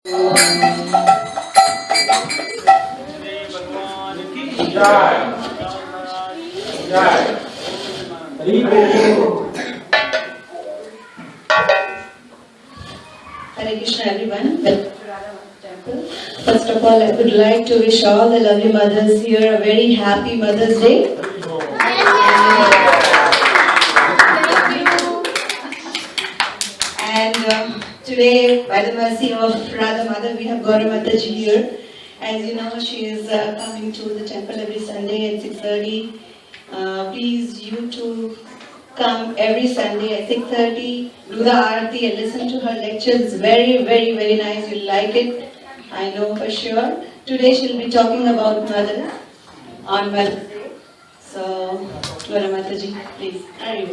Hare Krishna everyone, welcome to radhamadavtemple. First of all, I would like to wish all the lovely mothers here a very happy Mother's Day. And today, by the mercy of Radha Mother, we have Gaudiya Mataji here. As you know, she is coming to the temple every Sunday at 6:30. Please, you too, come every Sunday at 6:30, do the Aarti and listen to her lectures. It's very, very, very nice. You'll like it. I know for sure. Today she'll be talking about Mother on Mother's Day. So, Gaudiya Mataji, please. Hare.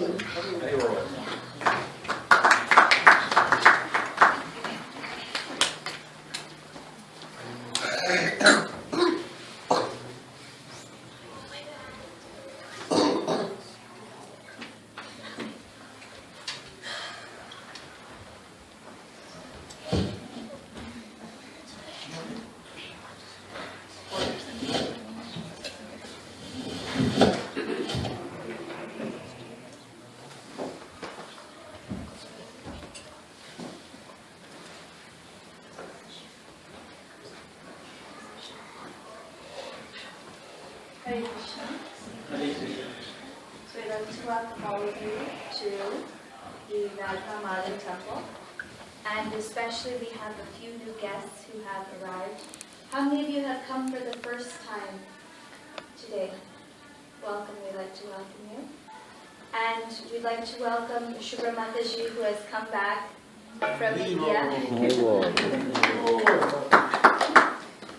Hare Krishna. So I'd like to welcome all of you to the radhamadavtemple, and especially we have a few new guests who have arrived. How many of you have come for the first time today? Welcome, we'd like to welcome you. And we'd like to welcome Shubhra Mataji, who has come back from India.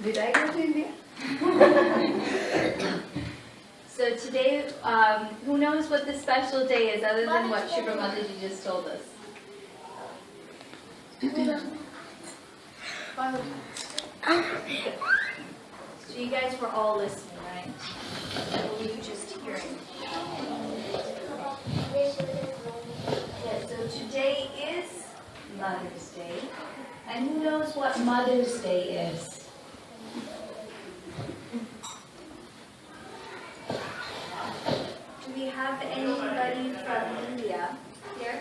Did I go to India? So today, who knows what the special day is other than what Shubhra Mataji just told us? So you guys were all listening, right? Or were you just hearing? Yeah, so today is Mother's Day. And who knows what Mother's Day is? Do we have anybody from India here?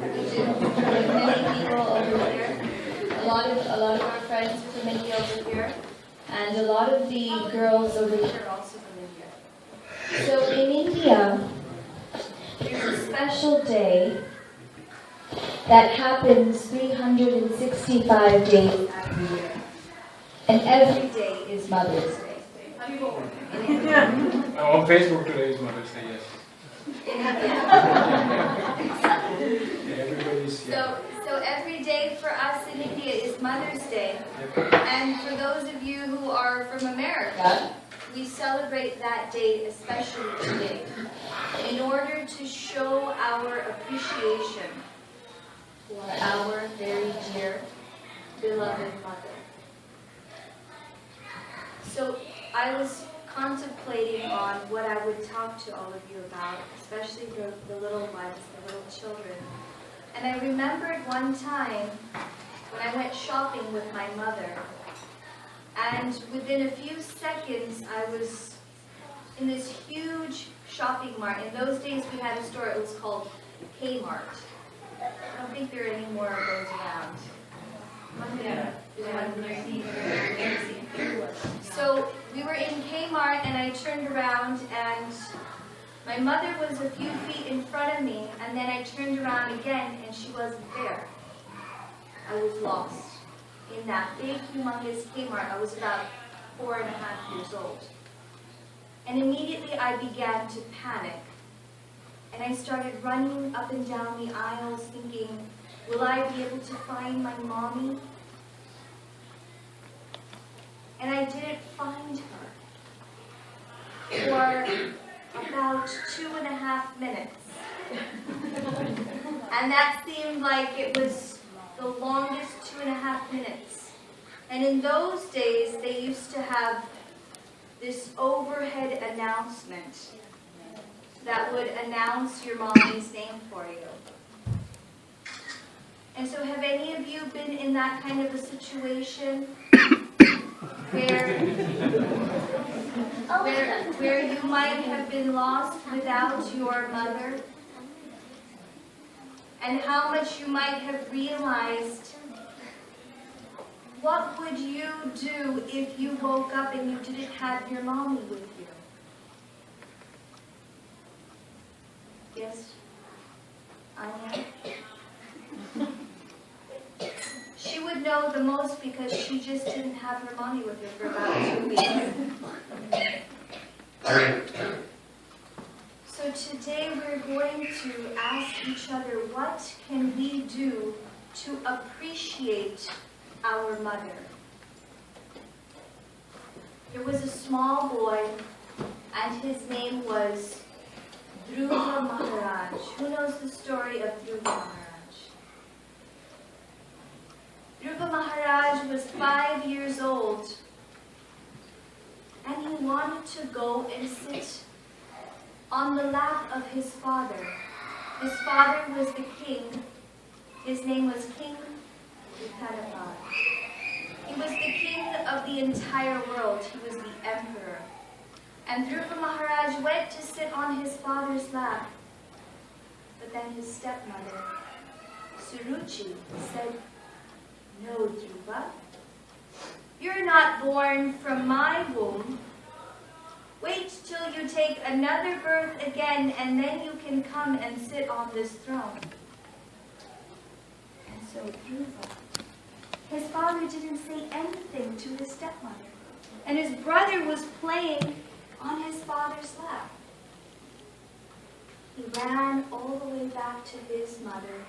Many people over here. A lot of our friends from India over here, and a lot of the girls over here are also from India. So in India, there's a special day that happens 365 days every year, and every day is Mother's Day. On Facebook today is Mother's Day, yes. Everybody's, yeah. So every day for us in India is Mother's Day. And for those of you who are from America, we celebrate that day especially today in order to show our appreciation for our very dear, beloved mother. So I was contemplating on what I would talk to all of you about, especially the little ones, the little children. And I remembered one time when I went shopping with my mother, and within a few seconds I was in this huge shopping mart. In those days we had a store, it was called Kmart. I don't think there are any more of those around. So we were in Kmart and I turned around and my mother was a few feet in front of me, and then I turned around again and she wasn't there. I was lost. In that big, humongous Kmart, I was about 4.5 years old. And immediately I began to panic. And I started running up and down the aisles thinking, will I be able to find my mommy? And I didn't find her for about 2.5 minutes. And that seemed like it was the longest 2.5 minutes. And in those days, they used to have this overhead announcement that would announce your mommy's name for you. And so have any of you been in that kind of a situation where you might have been lost without your mother? And how much you might have realized, what would you do if you woke up and you didn't have your mommy with you? Yes? Anya? She would know the most because she just didn't have her mommy with her for about 2 weeks. So today we're going to ask each other, what can we do to appreciate our mother? There was a small boy, and his name was Dhruva Maharaj. Who knows the story of Dhruva Maharaj? Dhruva Maharaj was 5 years old, and he wanted to go and sit on the lap of his father. His father was the king. His name was King Vaisnava. He was the king of the entire world. He was the emperor. And Dhruva Maharaj went to sit on his father's lap. But then his stepmother, Suruchi, said, "No, Dhruva, you're not born from my womb. Wait till you take another birth again, and then you can come and sit on this throne." And so Dhruva, his father didn't say anything to his stepmother. And his brother was playing on his father's lap. He ran all the way back to his mother,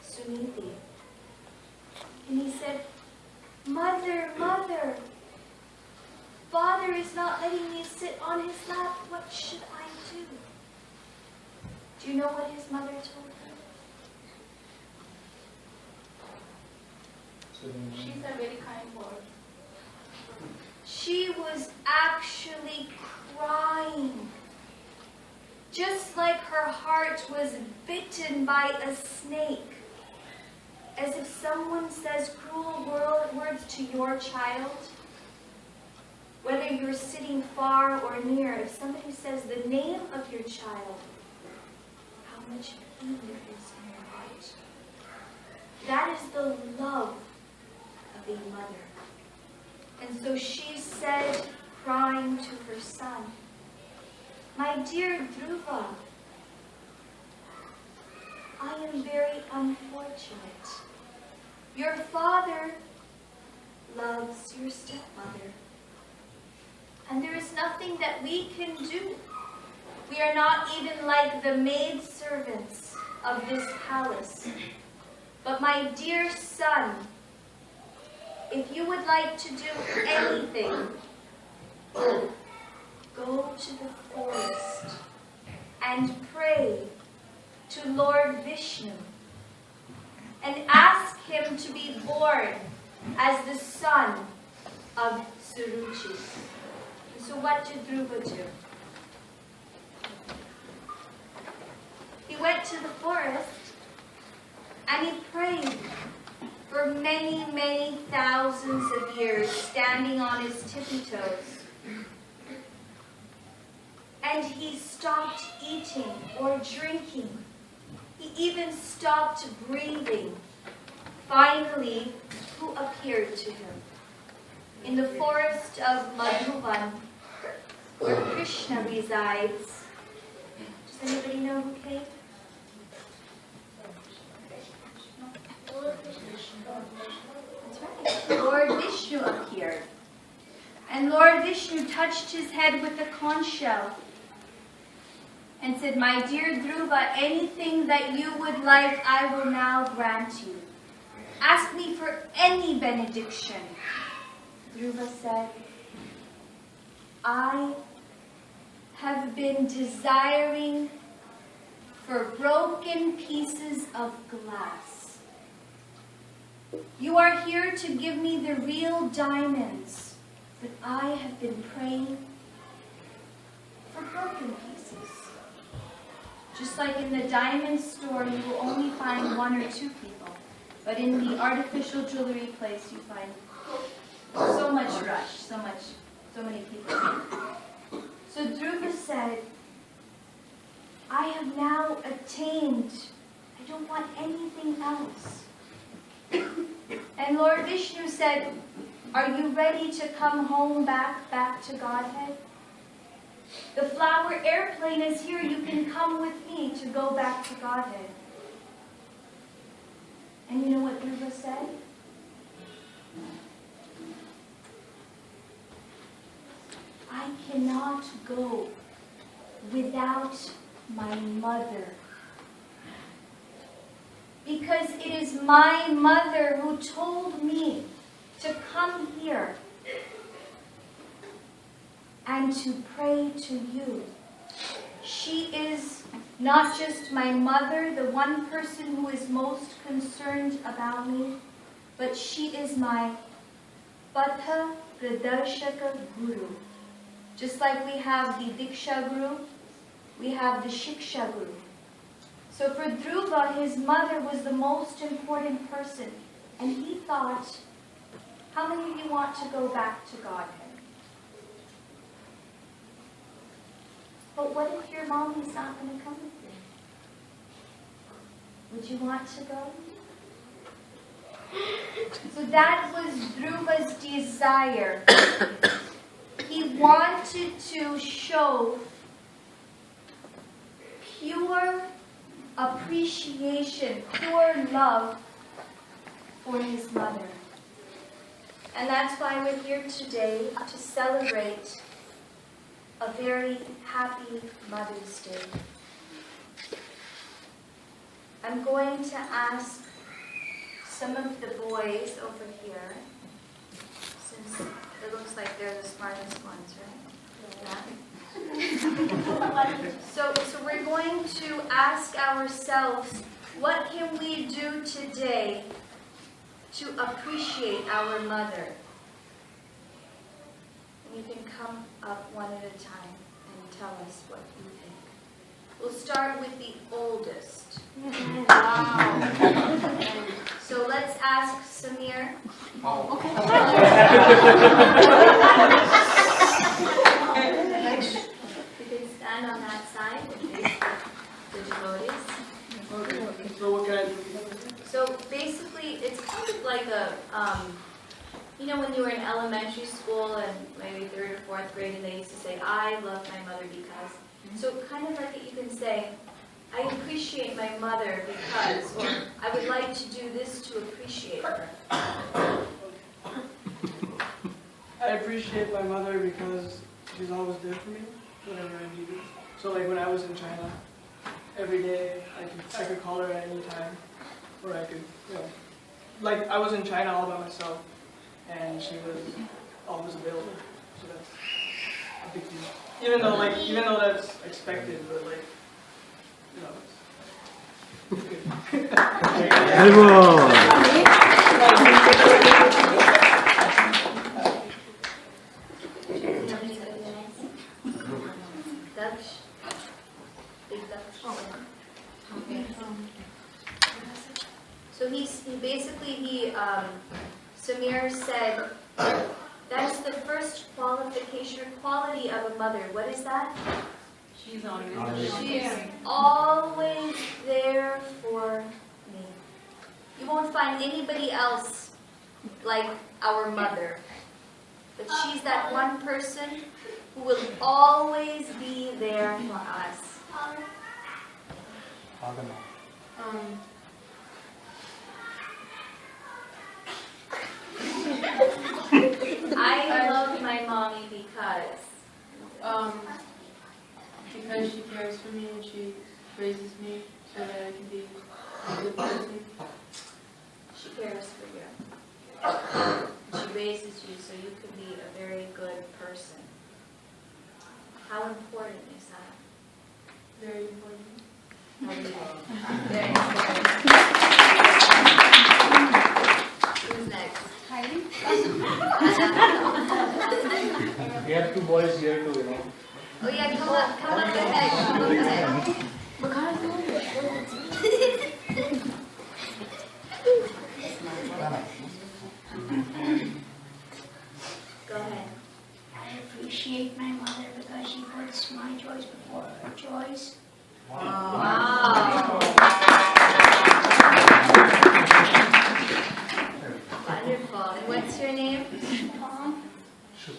Suniti. And he said, "Mother, mother, father is not letting me sit on his lap. What should I do?" Do you know what his mother told him? She's a very kind word. She was actually crying, just like her heart was bitten by a snake. As if someone says cruel words to your child, whether you're sitting far or near, if somebody says the name of your child, how much pain there is in your heart. That is the love of a mother. And so she said, crying to her son, "My dear Dhruva, I am very unfortunate. Your father loves your stepmother, and there is nothing that we can do. We are not even like the maidservants of this palace. But my dear son, if you would like to do anything, go to the forest and pray to Lord Vishnu and ask him to be born as the son of Suruchi." And so what did Dhruva do? He went to the forest and he prayed for many, many thousands of years, standing on his tippy toes. And he stopped eating or drinking. He even stopped breathing. Finally, who appeared to him? In the forest of Madhuvan, where Krishna resides. Does anybody know who came? That's right. Lord Vishnu appeared. And Lord Vishnu touched his head with a conch shell and said, "My dear Dhruva, anything that you would like, I will now grant you. Ask me for any benediction." Dhruva said, "I have been desiring for broken pieces of glass. You are here to give me the real diamonds, but I have been praying for broken pieces." Just like in the diamond store, you will only find 1 or 2 people. But in the artificial jewelry place, you find so much rush, so many people. So Dhruva said, I have now attained. I don't want anything else. And Lord Vishnu said, are you ready to come home back to Godhead? The flower airplane is here. You can come with me to go back to Godhead. And you know what Dhruva said? I cannot go without my mother. Because it is my mother who told me to come here and to pray to you. She is not just my mother, the one person who is most concerned about me, but she is my Patha Pradarshaka Guru. Just like we have the Diksha Guru, we have the Shiksha Guru. So for Dhruva, his mother was the most important person. And he thought, how many of you want to go back to Godhead? But what if your mom is not going to come with you? Would you want to go? So that was Dhruva's desire. He wanted to show pure appreciation, pure love for his mother. And that's why we're here today to celebrate a very happy Mother's Day. I'm going to ask some of the boys over here, since it looks like they're the smartest ones, right? Yeah. So we're going to ask ourselves, what can we do today to appreciate our mother? And you can come up one at a time and tell us what you think. We'll start with the oldest. Wow. So let's ask Samir. You can stand on that side and face the devotees. Okay, so what can I do? So basically, it's kind of like a, you know, when you were in elementary school and maybe 3rd or 4th grade, and they used to say, I love my mother because. So kind of like you can say, I appreciate my mother because, or I would like to do this to appreciate her. I appreciate my mother because she's always there for me whenever I need it. So like when I was in China, every day I could call her at any time, or I could, you know, like I was in China all by myself, and she was always available. So that's a big deal. Even though that's expected, but like, you know. Dutch. Big Dutch. So Samir said, that's the first qualification or quality of a mother. What is that? She's always She is always there for me. You won't find anybody else like our mother. But she's that one person who will always be there for us. I love my mommy because she cares for me and she raises me so that I can be a good person. she cares for you. She raises you so you can be a very good person. How important is that? Very important. Very important. Who's next? We have 2 boys here too, you know. Oh yeah, come up ahead. Go ahead. Go ahead. I appreciate my mother because she puts my joys before her joys. Wow. Wonderful. And what's your name?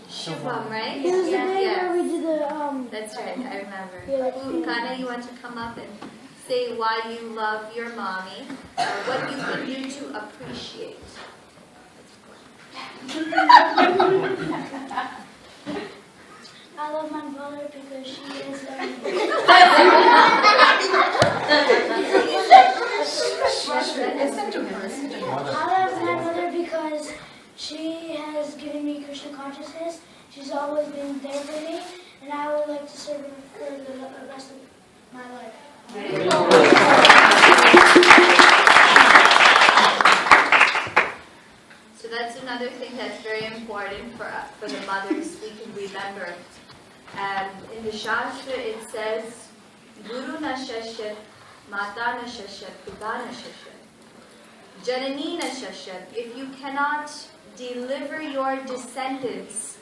Shubham, right? Yeah, we did the That's right, I remember. Yeah. Kana, you want to come up and say why you love your mommy, or what you can do to appreciate? I love my mother because she is I love my mother because she has given me Krishna consciousness. She's always been there for me, and I would like to serve her for the rest of my life. So that's another thing that's very important for the mothers we can remember. And in the Shastra it says, Guru na shashat, Mata na shashat, Pita na shashat, Janani na shashat. If you cannot deliver your descendants,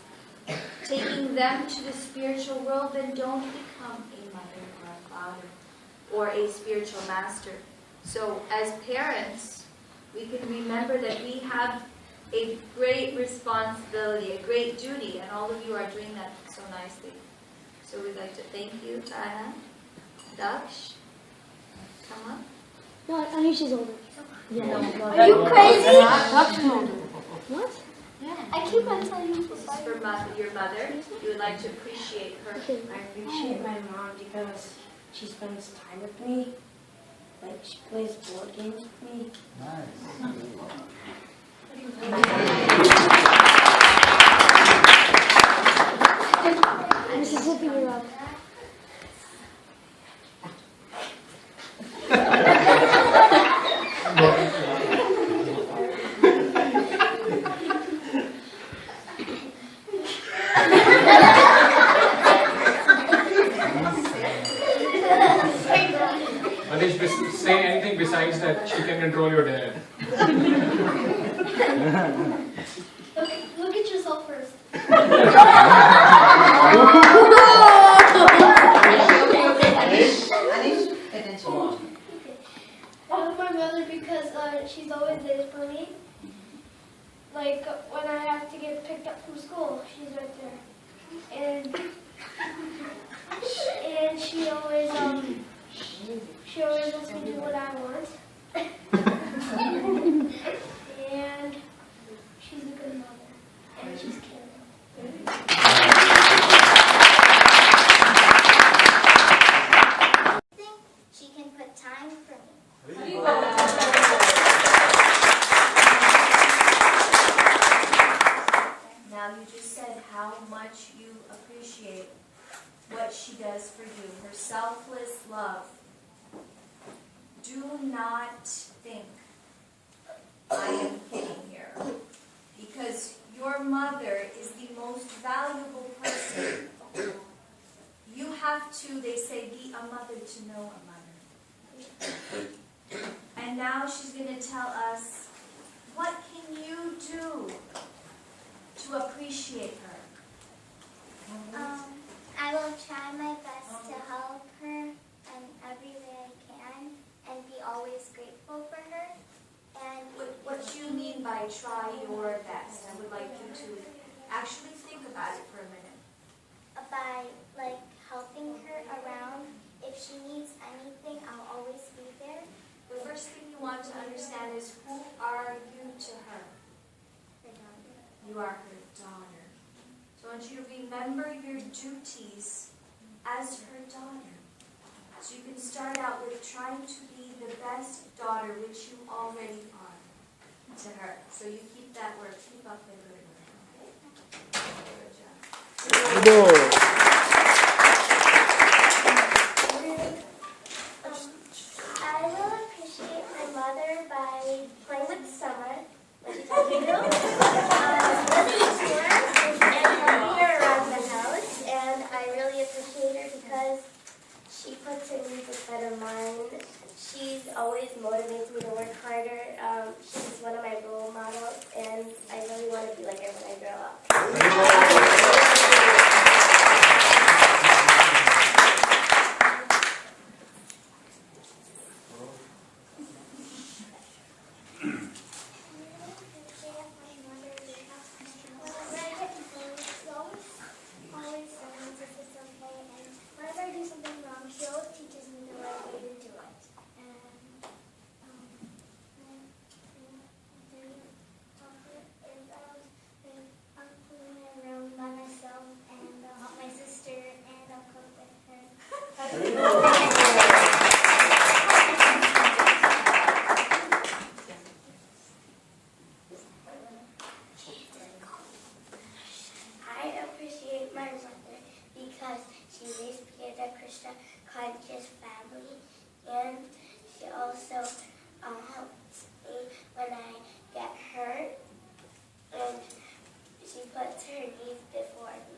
taking them to the spiritual world, then don't become a mother or a father or a spiritual master. So as parents, we can remember that we have a great responsibility, a great duty, and all of you are doing that so nicely. So we'd like to thank you, Tana, Daksh. Come on. No, I think she's older. Yeah. Are you crazy? What? I keep on telling you This is for your mother. You would like to appreciate her. I appreciate my mom because she spends time with me. Like, she plays board games with me. Mississippi, you're up. Manish, say anything besides that she can control your dad. Look at yourself first. I love my mother because she's always there for me. Like when I have to get picked up from school, she's right there. And she always lets me do what I want. And she's a good mother. And she's caring. She can put time for me. Now you just said how much you appreciate what she does for you, her selfless love. Do not think I am kidding here, because your mother is the most valuable person. You have to, they say, be a mother to know a mother. And now she's going to tell us, what can you do to appreciate her? I will try my best to help her in every way I can and be always grateful for her. And What do you mean by try your best? I would like you to actually think about it for a minute. by helping her around, if she needs anything, I'll always be there. The first thing you want to understand is, who are you to her? Her daughter. You are her daughter. So I want you to remember your duties as her daughter. So you can start out with trying to be the best daughter, which you already are, to her. So you keep that work. Keep up the good work. Okay? Good job. I will appreciate my mother by playing with Summer, like she told me to, listening to her, and helping her around the house. And I really appreciate her because she puts her needs ahead of mine. She's always motivates me to work harder. She's one of my role models. and I really want to be like her when I grow up. Krishna conscious family, and she also helps me when I get hurt, and she puts her knees before me.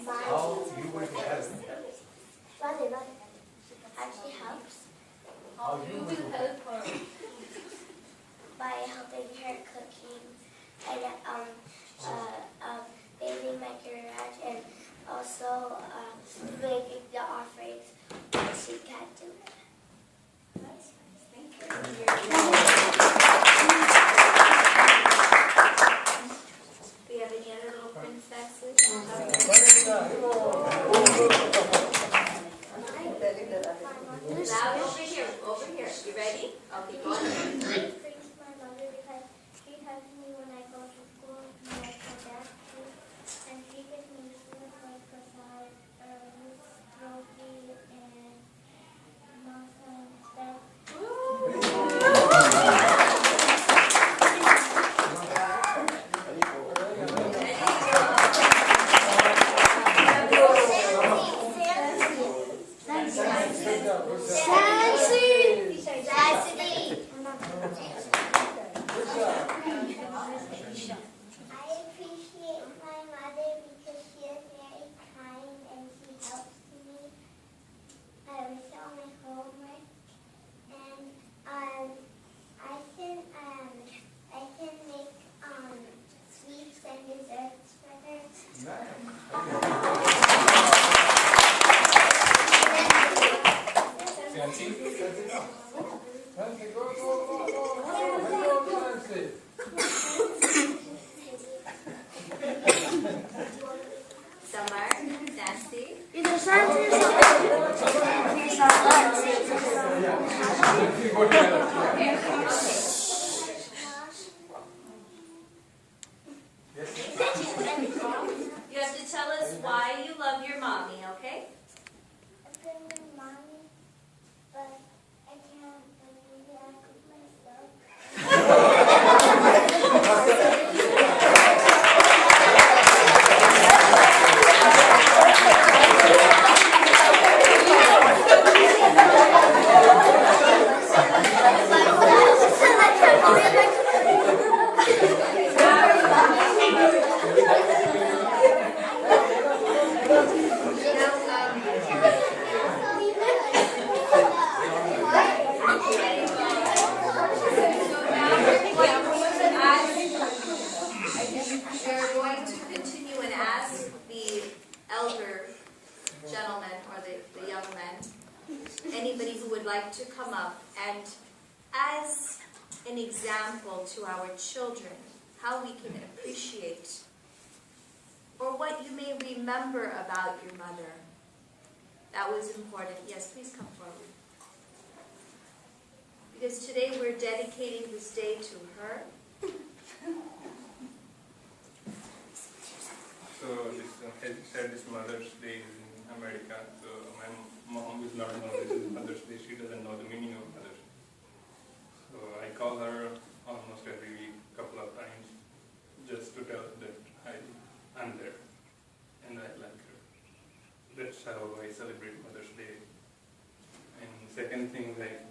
How you would help? How she helps? How you would help her? By helping her cooking and bathing my garage, and also making the offerings when she can't do it. Thank you. Do you have any other little princesses? Loud over here. You ready? Okay, go ahead. My mother, because she helps me when I go to school and I come back to, and she gives me food like prasad, roti, and masa and stuff. You have to tell us why you love your mommy, okay? I love mommy, but I can't believe that I cook myself. We're going to continue and ask the elder gentleman or the young men, anybody who would like to come up, and as an example to our children, how we can appreciate or what you may remember about your mother. That was important. Yes, please come forward. Because today we're dedicating this day to her. So this, as you said, this Mother's Day is in America. So my mom is not know this is Mother's Day. She doesn't know the meaning of Mother's Day. So I call her almost every week, couple of times, just to tell her that I'm there and I like her. That's how I celebrate Mother's Day. And second thing, like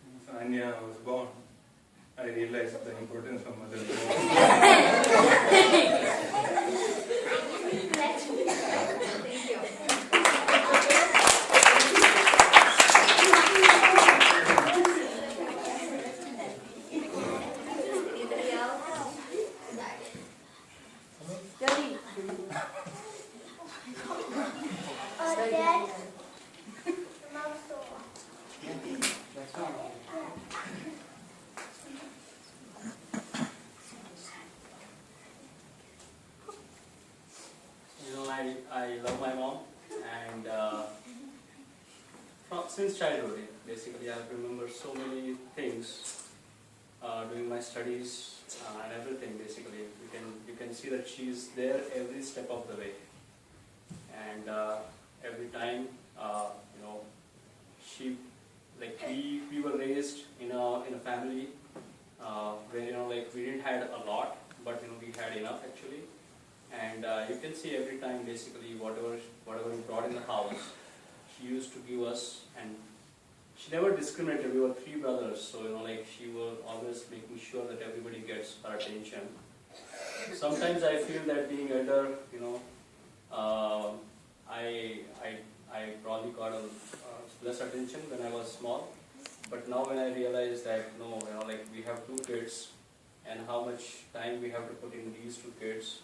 since Anya was born, I realized the importance of Mother's Day. Thank you. since childhood, basically I remember so many things during my studies and everything. Basically, you can see that she's there every step of the way, and every time she we were raised in a family where we didn't had a lot, but we had enough actually, and you can see every time basically whatever we brought in the house, she used to give us, and she never discriminated. We were 3 brothers, so she was always making sure that everybody gets her attention. Sometimes I feel that being elder, I probably got less attention when I was small. But now when I realize that no, we have 2 kids, and how much time we have to put in these 2 kids,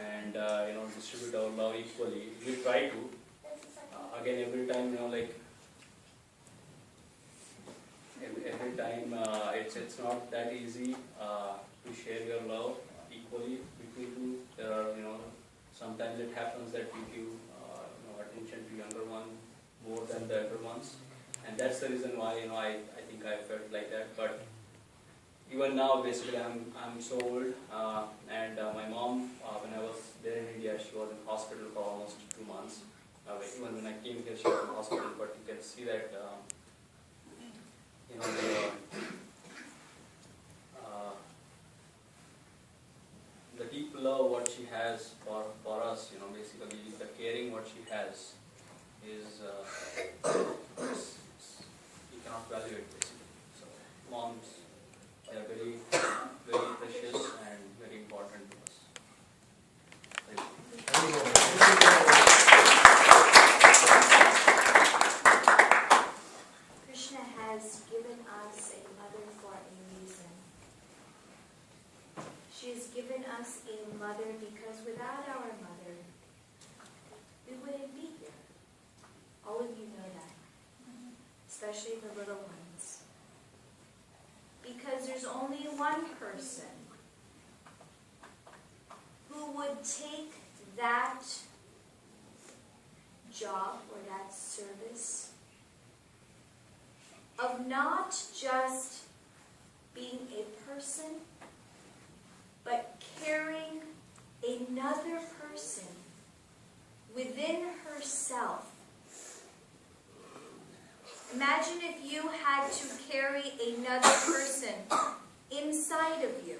and distribute our love equally. We try to. Again, every time every time it's not that easy to share your love equally between 2. There are sometimes it happens that we give attention to younger one more than the elder ones, and that's the reason why I think I felt like that. But even now, basically, I'm so old, and my mom, when I was there in India, she was in hospital for almost 2 months. Even when I came here, she was in hospital, but you can see that the deep love what she has for us, basically the caring what she has is you cannot value it basically. So moms, they are very, very precious and very important to us. Thank you. Krishna has given us a mother for a reason. She has given us a mother because without our mother, we wouldn't be here. All of you know that, especially the little ones. Because there's only one person who would take that job or that service of not just being a person, but carrying another person within herself. Imagine if you had to carry another person inside of you.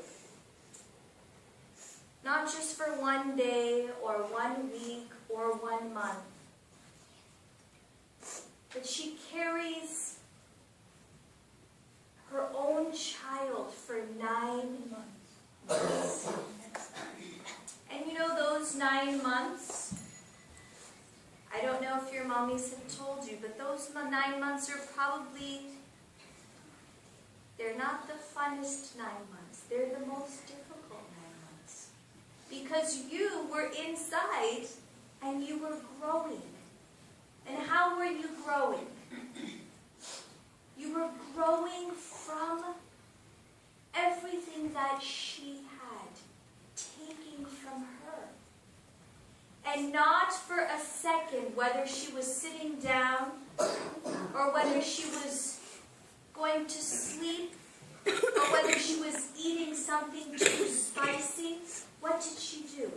Not just for 1 day or 1 week or 1 month. But she carries her own child for 9 months. And those 9 months, I don't know if your mommies have told you, but those 9 months are probably, they're not the funnest 9 months. They're the most difficult 9 months. Because you were inside and you were growing. And how were you growing? You were growing from everything that she had, taking from her. And not for a second, whether she was sitting down or whether she was going to sleep or whether she was eating something too spicy, what did she do?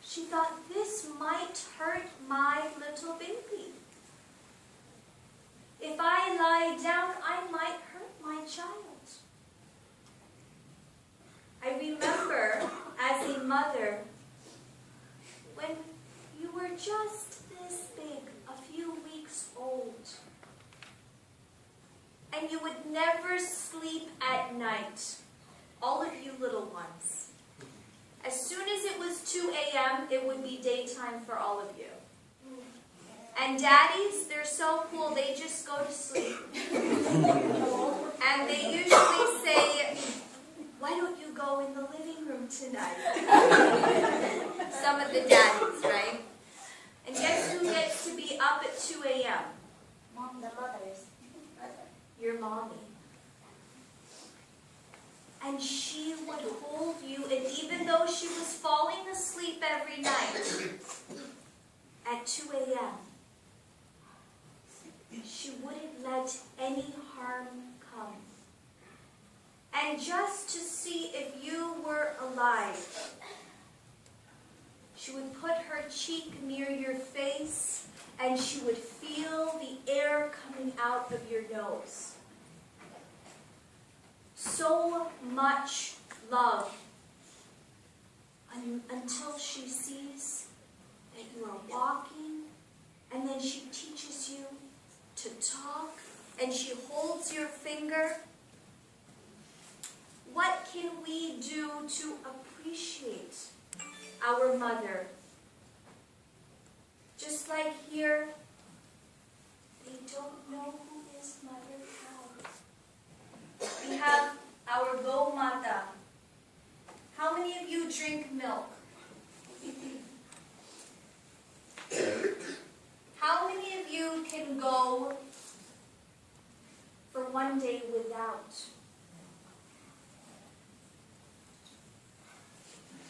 She thought, this might hurt my little baby. If I lie down, I might hurt my child. I remember as a mother, when you were just this big, a few weeks old, and you would never sleep at night, all of you little ones. As soon as it was 2 a.m., it would be daytime for all of you. And daddies, they're so cool, they just go to sleep. And they usually say, why don't you go in the living room tonight? Some of the daddies, right? And guess who gets to be up at 2 a.m.? Mom, the mothers. Your mommy. And she would hold you, and even though she was falling asleep every night at 2 a.m., just to see if you were alive. She would put her cheek near your face, and she would feel the air coming out of your nose. So much love until she sees that you are walking, and then she teaches you to talk, and she holds your finger. What can we do to appreciate our mother? Just like here, they don't know who is Mother Cow. We have our Gaudiya. How many of you drink milk? How many of you can go for one day without?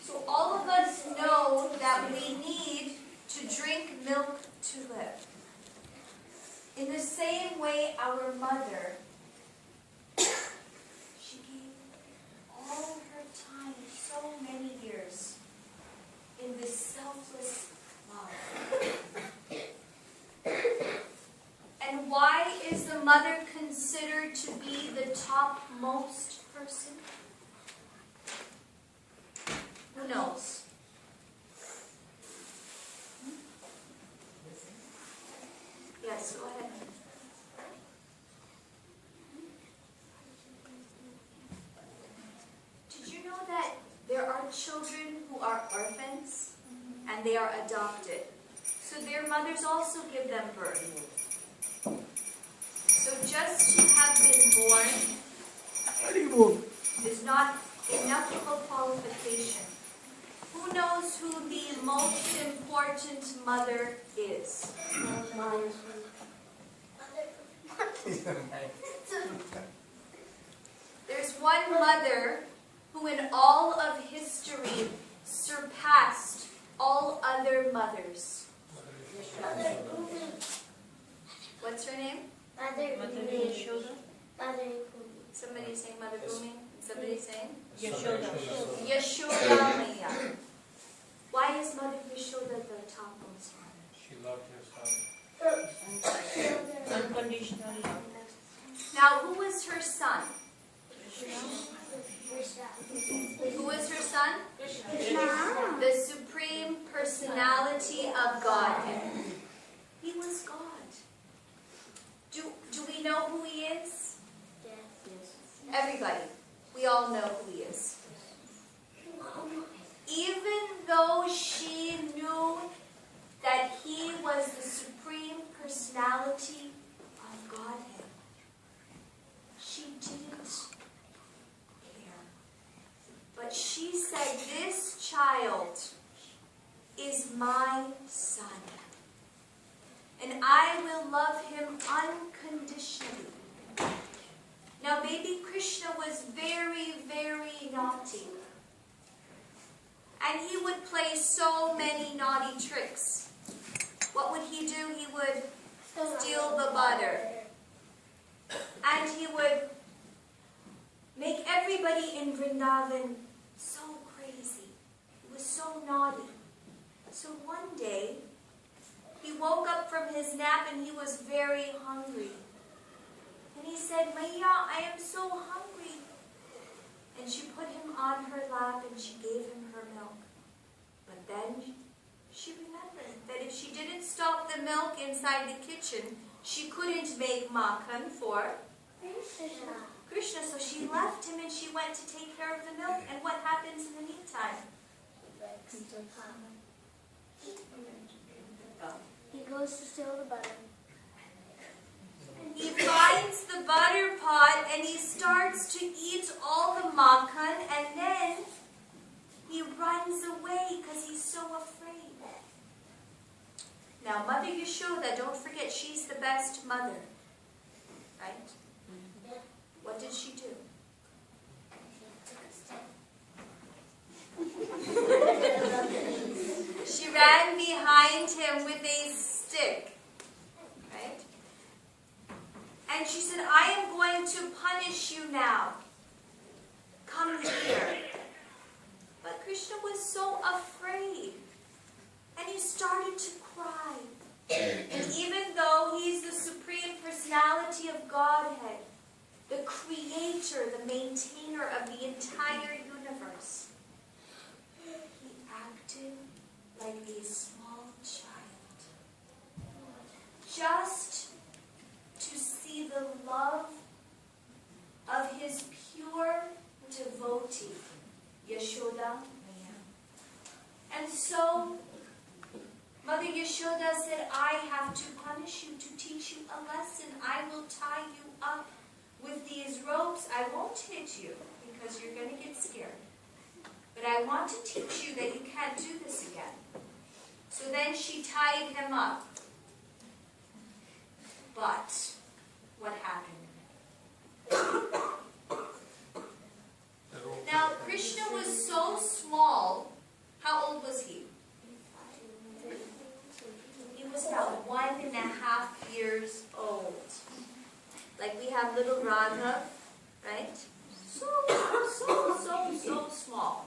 So all of us know that we need to drink milk to live. In the same way, our mother, she gave all her time, so many years, in this selfless love. And why is the mother considered to be the topmost person? Who knows? Yes, go ahead. Did you know that there are children who are orphans and they are adopted? So their mothers also give them birth. So just to have been born is not enough of a qualification. Who knows who the most important mother is? There's one mother who in all of history surpassed all other mothers. What's her name? Somebody saying Mother Bhumi? Somebody saying? Yashoda Maya. Why is Mother Yashoda the topmost one? She loved her son. Unconditional love. Now, who was her son? Who was her son? The Supreme Personality of Godhead. He was God. Do we know who he is? Yes. Everybody. We all know who he is. Even though she knew that he was the Supreme Personality of Godhead, she didn't care. But she said, this child is my son, and I will love him unconditionally. Now, baby Krishna was very, very naughty. And he would play so many naughty tricks. What would he do? He would steal the butter. And he would make everybody in Vrindavan so crazy. He was so naughty. So one day, he woke up from his nap and he was very hungry. And he said, Maya, I am so hungry. And she put him on her lap and she gave him her milk. But then she remembered that if she didn't stop the milk inside the kitchen, she couldn't make makhan for Krishna. So she left him and she went to take care of the milk. And what happens in the meantime? He goes to steal the butter. He finds the butter pot and he starts to eat all the makhan, and then he runs away because he's so afraid. Now, Mother Yashoda, don't forget, she's the best mother. Right? What did she do? She ran behind him with a stick. Right? And she said, I am going to punish you now. come here. But Krishna was so afraid. And he started to cry. And even though he's the Supreme Personality of Godhead, the creator, the maintainer of the entire universe, he acted like a small child. Just to see the love of his pure devotee, Yashoda. And so, Mother Yashoda said, I have to punish you, to teach you a lesson. I will tie you up with these ropes. I won't hit you because you're going to get scared. But I want to teach you that you can't do this again. So then she tied him up. But what happened? Now, Krishna was so small. How old was he? He was about 1.5 years old. Like we have little Radha, right? So small.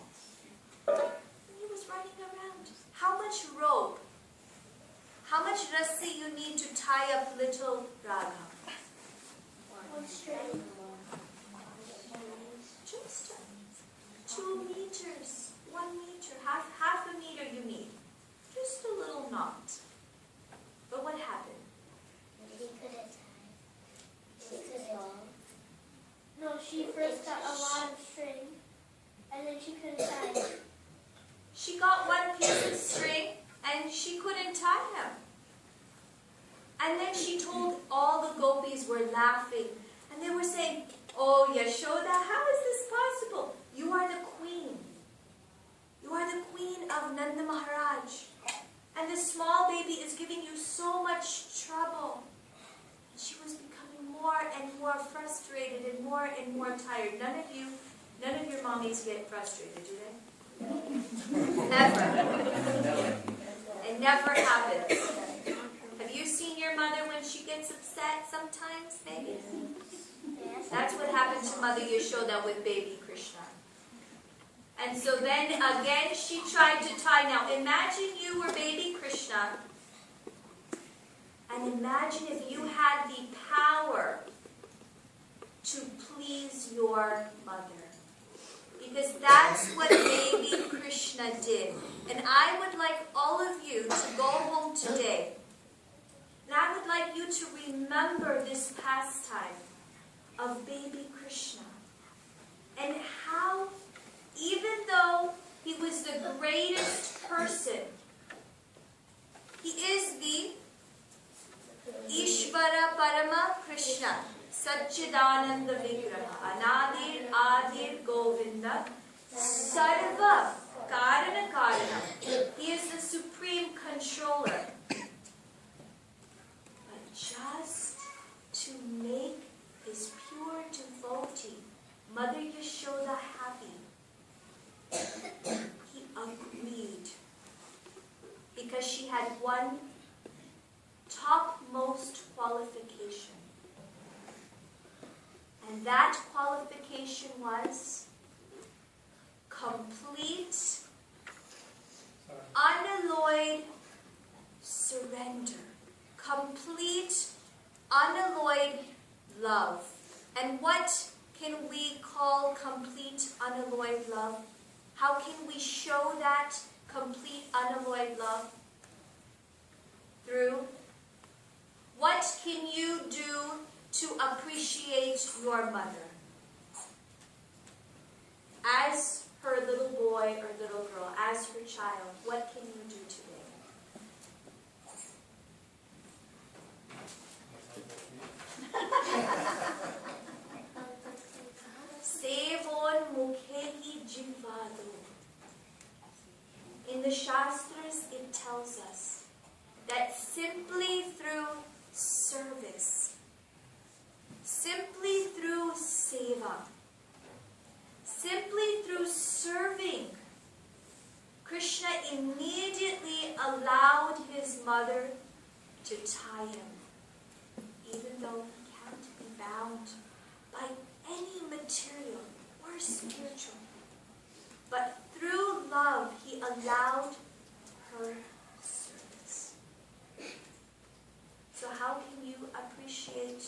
And he was running around. How much rope? How much rassi you need to tie up little Radha? One string. Just 2 meters, 1 meter, half a meter you need. Just a little knot. But what happened? He couldn't tie. She couldn't. No, she first got a lot of string, and then she couldn't tie it. She got one piece of string and she couldn't tie him. And then she told all the gopis were laughing. And they were saying, oh Yashoda, how is this possible? You are the queen. You are the queen of Nanda Maharaj. And the small baby is giving you so much trouble. And she was becoming more and more frustrated and more tired. None of your mommies get frustrated, do they? Never. It never happens. Have you seen your mother when she gets upset sometimes, maybe? That's what happened to Mother Yashoda with baby Krishna. And so then again she tried to tie. Now imagine you were baby Krishna. And imagine if you had the power to please your mother. Because that's what baby Krishna did. And I would like all of you to go home today. And I would like you to remember this pastime of baby Krishna. And how, even though he was the greatest person, he is the Ishvara Parama Krishna, Satchidananda Vigraha, Anadir Adir Govinda, Sarva Karana Karana. He is the supreme controller. But just to make his pure devotee, Mother Yashoda, happy, he agreed. Because she had one topmost qualification. And that qualification was complete, unalloyed surrender. Complete, unalloyed love. And what can we call complete, unalloyed love? How can we show that complete, unalloyed love? Through what can you do to appreciate your mother? As her little boy or little girl, as her child, what can you do today? Sevon mukhehi jivado. In the Shastras, it tells us that simply through service, simply through seva, simply through serving, Krishna immediately allowed his mother to tie him, even though he can't be bound by any material. We're spiritual. But through love, he allowed her service. So how can you appreciate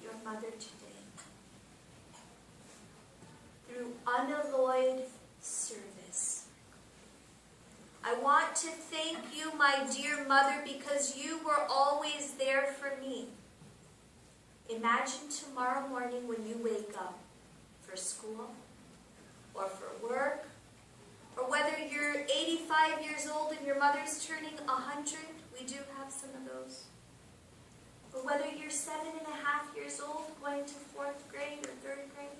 your mother today? Through unalloyed service. I want to thank you, my dear mother, because you were always there for me. Imagine tomorrow morning when you wake up for school or for work, or whether you're 85 years old and your mother's turning 100, we do have some of those. Or whether you're 7.5 years old going to 4th grade or 3rd grade.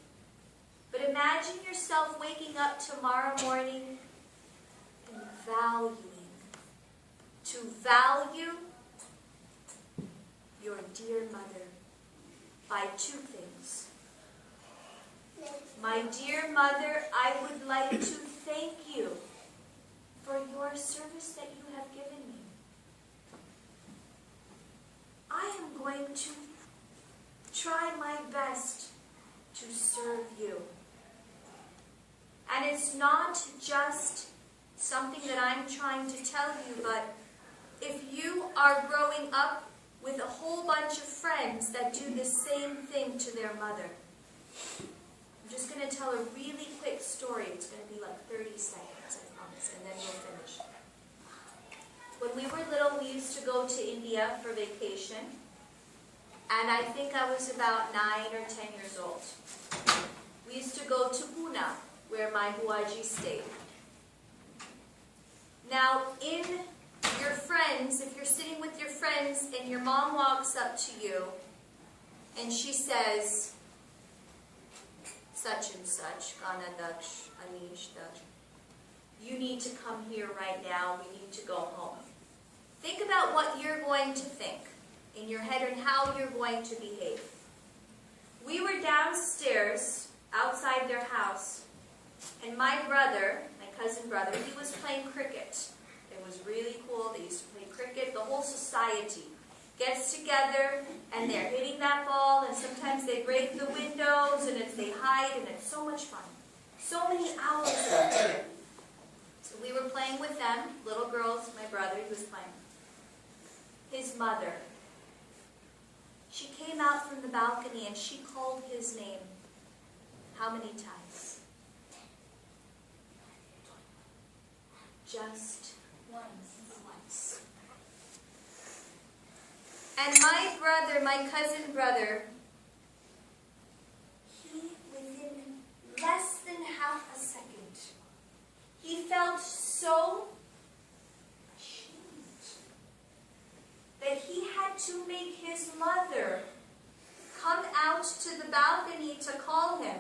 But imagine yourself waking up tomorrow morning and to value your dear mother by two things. My dear mother, I would like to thank you for your service that you have given me. I am going to try my best to serve you. And it's not just something that I'm trying to tell you, but if you are growing up with a whole bunch of friends that do the same thing to their mother, I'm just going to tell a really quick story. It's going to be like 30 seconds, I promise, and then we'll finish. When we were little, we used to go to India for vacation, and I think I was about 9 or 10 years old. We used to go to Pune, where my Buaji stayed. Now, in your friends, if you're sitting with your friends and your mom walks up to you and she says, such and such, Gana Daksh, Anish Daksh, you need to come here right now, we need to go home. Think about what you're going to think in your head and how you're going to behave. We were downstairs, outside their house, and my brother, my cousin brother, he was playing cricket. It was really cool. They used to play cricket. The whole society gets together and they're hitting that ball, and sometimes they break the windows and they hide, and it's so much fun. So many hours of cricket. So we were playing with them, little girls, my brother, he was playing. His mother, she came out from the balcony and she called his name. How many times? Just once. And my brother, my cousin brother, he, within less than half a second, he felt so ashamed that he had to make his mother come out to the balcony to call him.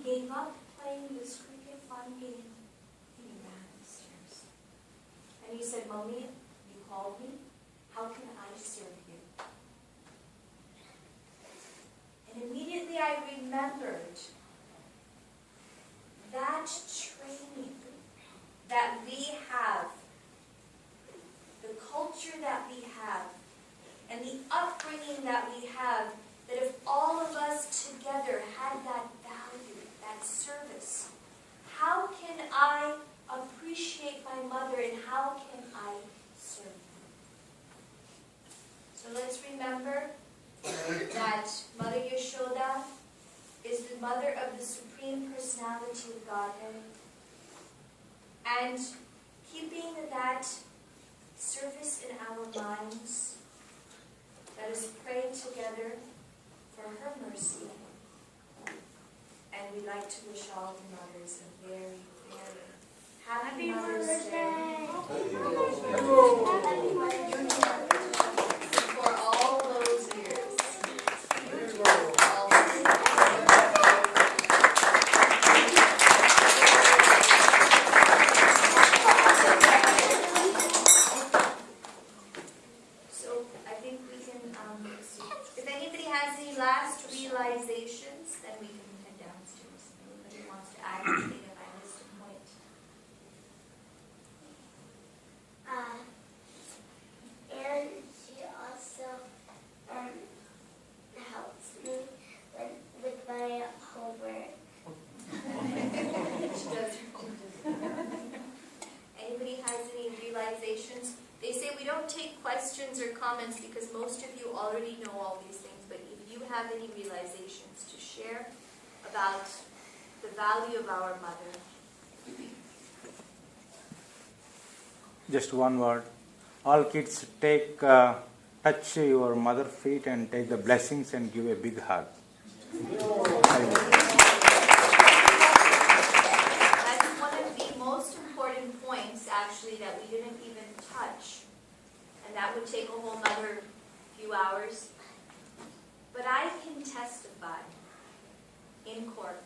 Gave up playing this cricket fun game, and he ran upstairs. And he said, Mommy, you called me. How can I serve you? And immediately I remembered that training that we have, the culture that we have, and the upbringing that we have, that if all of us together had that value, that service, how can I appreciate my mother and how can I serve her? So let's remember that Mother Yashoda is the mother of the Supreme Personality of Godhead, and keeping that service in our minds, let us pray together for her mercy. And we'd like to wish all the mothers a very, very happy Mother's Day. For all those years. So I think we can, if anybody has any last realizations, then we can downstairs. Anybody wants to add anything if I missed a point? questions. They say we don't take questions or comments because most of you already know all these things, but if you have any realizations to share about the value of our mother. Just one word. All kids take, touch your mother's feet and take the blessings and give a big hug. That's one of the most important points, actually, that we didn't even touch. And that would take a whole nother few hours. But I can testify in court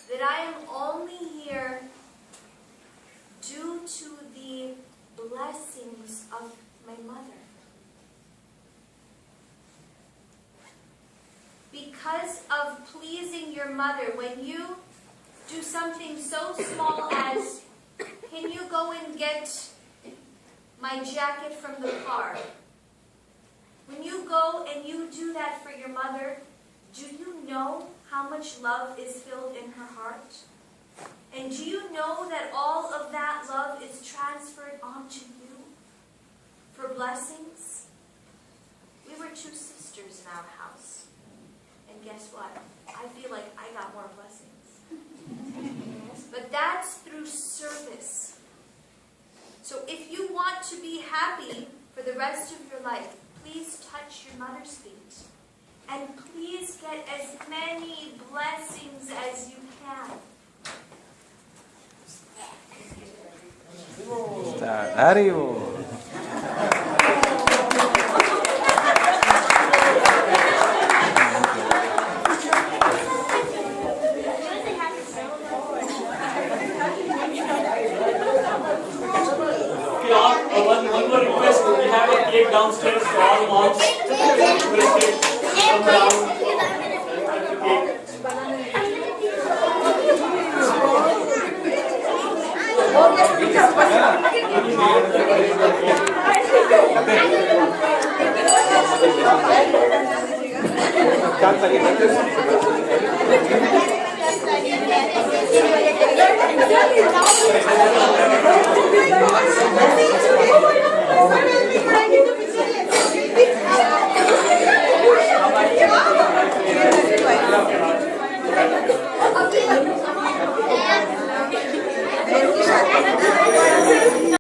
that I am only here due to the blessings of my mother. Because of pleasing your mother, when you do something so small as, can you go and get my jacket from the car? When you go and you do that for your mother, do you know how much love is filled in her heart? And do you know that all of that love is transferred onto you for blessings? We were 2 sisters in our house. And guess what? I feel like I got more blessings. But that's through service. So if you want to be happy for the rest of your life, please touch your mother's feet. And please get as many blessings as you can. Hare. One more request. We have a cake downstairs for all moms. Come down. Cake.